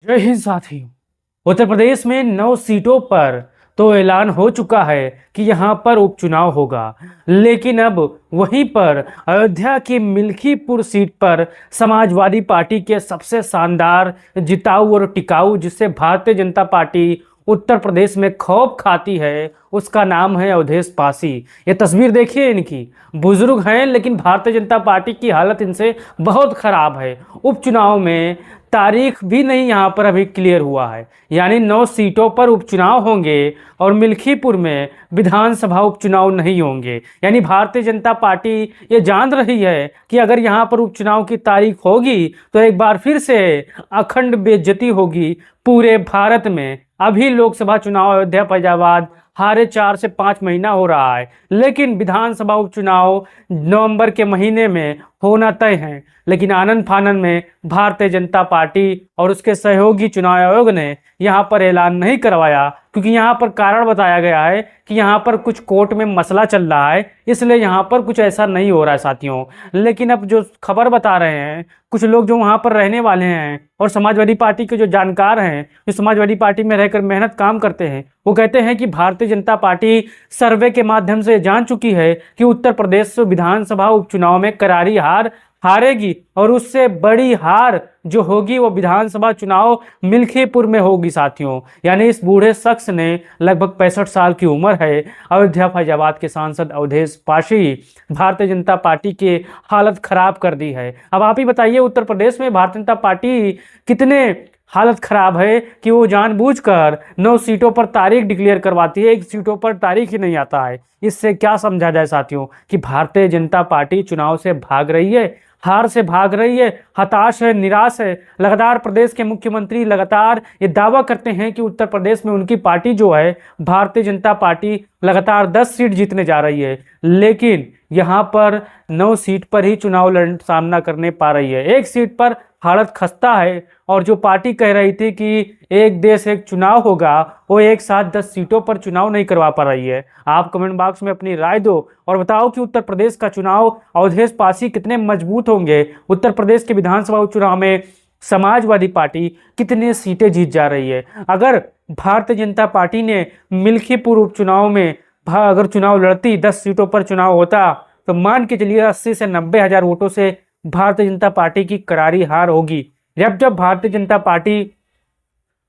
जय हिंद साथियों। उत्तर प्रदेश में 9 सीटों पर तो ऐलान हो चुका है कि यहां पर उपचुनाव होगा, लेकिन अब वहीं पर अयोध्या की मिल्कीपुर सीट पर समाजवादी पार्टी के सबसे शानदार जिताऊ और टिकाऊ, जिससे भारतीय जनता पार्टी उत्तर प्रदेश में खौफ खाती है, उसका नाम है अवधेश पासी। ये तस्वीर देखिए इनकी। बुजुर्ग हैं लेकिन भारतीय जनता पार्टी की हालत इनसे बहुत खराब है। उपचुनाव में तारीख भी नहीं यहाँ पर अभी क्लियर हुआ है, यानी 9 सीटों पर उपचुनाव होंगे और मिल्कीपुर में विधानसभा उपचुनाव नहीं होंगे। यानी भारतीय जनता पार्टी ये जान रही है कि अगर यहाँ पर उपचुनाव की तारीख होगी तो एक बार फिर से अखंड बेइज्जती होगी पूरे भारत में। अभी लोकसभा चुनाव अयोध्या फैजाबाद हारे 4 से 5 महीना हो रहा है, लेकिन विधानसभा उपचुनाव नवंबर के महीने में होना तय है। लेकिन आनन फानन में भारतीय जनता पार्टी और उसके सहयोगी चुनाव आयोग ने यहाँ पर ऐलान नहीं करवाया, क्योंकि यहाँ पर कारण बताया गया है कि यहाँ पर कुछ कोर्ट में मसला चल रहा है, इसलिए यहाँ पर कुछ ऐसा नहीं हो रहा है साथियों। लेकिन अब जो खबर बता रहे हैं कुछ लोग जो वहाँ पर रहने वाले हैं और समाजवादी पार्टी के जो जानकार हैं, जो समाजवादी पार्टी में रहकर मेहनत काम करते हैं, वो कहते हैं कि भारतीय जनता पार्टी सर्वे के माध्यम से जान चुकी है कि उत्तर प्रदेश विधानसभा उपचुनाव में करारी हारेगी और उससे बड़ी हार जो होगी वो विधानसभा चुनाव मिल्कीपुर में होगी साथियों। यानी इस बूढ़े शख्स ने लगभग 65 साल की उम्र है, अयोध्या फैजाबाद के सांसद अवधेश पासी, भारतीय जनता पार्टी की हालत खराब कर दी है। अब आप ही बताइए उत्तर प्रदेश में भारतीय जनता पार्टी कितने हालत खराब है कि वो जानबूझकर 9 सीटों पर तारीख डिक्लेयर करवाती है, 1 सीटों पर तारीख ही नहीं आता है। इससे क्या समझा जाए साथियों कि भारतीय जनता पार्टी चुनाव से भाग रही है, हार से भाग रही है, हताश है, निराश है। लगातार प्रदेश के मुख्यमंत्री लगातार ये दावा करते हैं कि उत्तर प्रदेश में उनकी पार्टी जो है भारतीय जनता पार्टी लगातार 10 सीट जीतने जा रही है, लेकिन यहाँ पर 9 सीट पर ही चुनाव सामना करने पा रही है। 1 सीट पर हालत खस्ता है और जो पार्टी कह रही थी कि एक देश एक चुनाव होगा, वो एक साथ 10 सीटों पर चुनाव नहीं करवा पा रही है। आप कमेंट बॉक्स में अपनी राय दो और बताओ कि उत्तर प्रदेश का चुनाव अवधेश पासी कितने मजबूत होंगे। उत्तर प्रदेश के विधानसभा उपचुनाव में समाजवादी पार्टी कितने सीटें जीत जा रही है। अगर भारतीय जनता पार्टी ने मिल्कीपुर उपचुनाव में अगर चुनाव लड़ती, 10 सीटों पर चुनाव होता, तो मान के चलिए 80 से 90 हजार वोटों से भारतीय जनता पार्टी की करारी हार होगी। जब भारतीय जनता पार्टी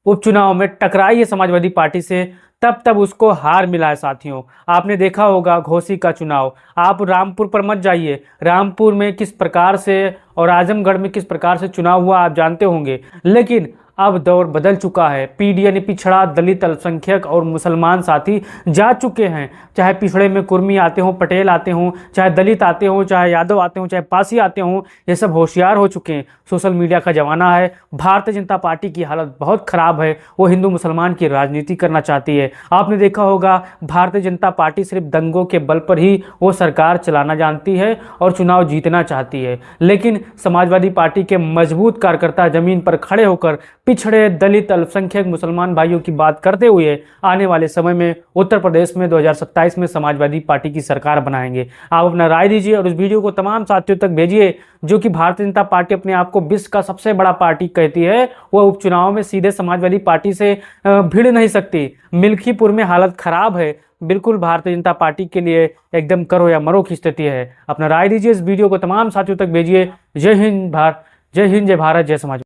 उपचुनाव में टकराई है समाजवादी पार्टी से, तब उसको हार मिला है साथियों। आपने देखा होगा घोसी का चुनाव, आप रामपुर पर मत जाइए, रामपुर में किस प्रकार से और आजमगढ़ में किस प्रकार से चुनाव हुआ आप जानते होंगे। लेकिन अब दौर बदल चुका है। पीडीएन पिछड़ा, दलित, अल्पसंख्यक और मुसलमान साथी जा चुके हैं। चाहे पिछड़े में कुर्मी आते हों, पटेल आते हों, चाहे दलित आते हों, चाहे यादव आते हों, चाहे पासी आते हों, ये सब होशियार हो चुके हैं। सोशल मीडिया का जमाना है। भारतीय जनता पार्टी की हालत बहुत खराब है, वो हिंदू मुसलमान की राजनीति करना चाहती है। आपने देखा होगा भारतीय जनता पार्टी सिर्फ दंगों के बल पर ही वो सरकार चलाना जानती है और चुनाव जीतना चाहती है। लेकिन समाजवादी पार्टी के मजबूत कार्यकर्ता जमीन पर खड़े होकर पिछड़े, दलित, अल्पसंख्यक, मुसलमान भाइयों की बात करते हुए आने वाले समय में उत्तर प्रदेश में 2027 में समाजवादी पार्टी की सरकार बनाएंगे। आप अपना राय दीजिए और इस वीडियो को तमाम साथियों तक भेजिए। जो कि भारतीय जनता पार्टी अपने आप को विश्व का सबसे बड़ा पार्टी कहती है, वह उपचुनाव में सीधे समाजवादी पार्टी से भिड़ नहीं सकती। मिल्कीपुर में हालत खराब है, बिल्कुल भारतीय जनता पार्टी के लिए एकदम करो या मरो की स्थिति है। अपना राय दीजिए, इस वीडियो को तमाम साथियों तक भेजिए। जय हिंद, जय भारत, जय समाज।